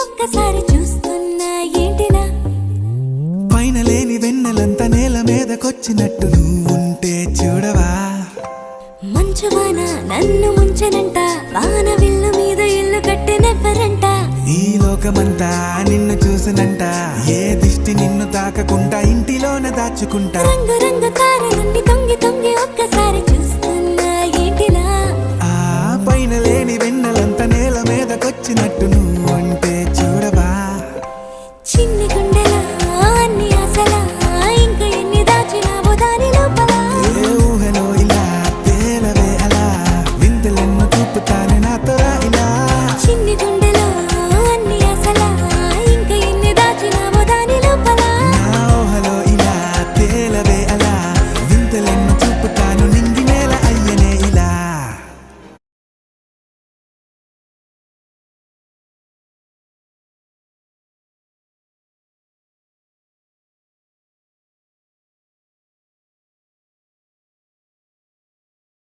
ఒక్కసారి చూస్తున్నా ఏంటినా పైన లేని వెన్నెలంత నేల మీదకొచ్చినట్టు నువ్వుంటే చూడవా మంచువాన నన్ను ముంచనంట వాన విల్లు మీద ఇల్లు కట్టెనెవ్వరంట ఈ లోకమంతా నిన్ను చూసినంట ఏ దిష్టి నిన్ను తాకకుండా ఇంటిలోనే దాచుకుంటా రంగు రంగు తారలన్నీ తొంగి తొంగి ఒక్కసారి చూస్తున్నా ఏంటినా ఆ పైన లేని వెన్నెలంత నేల మీదకొచ్చినట్టు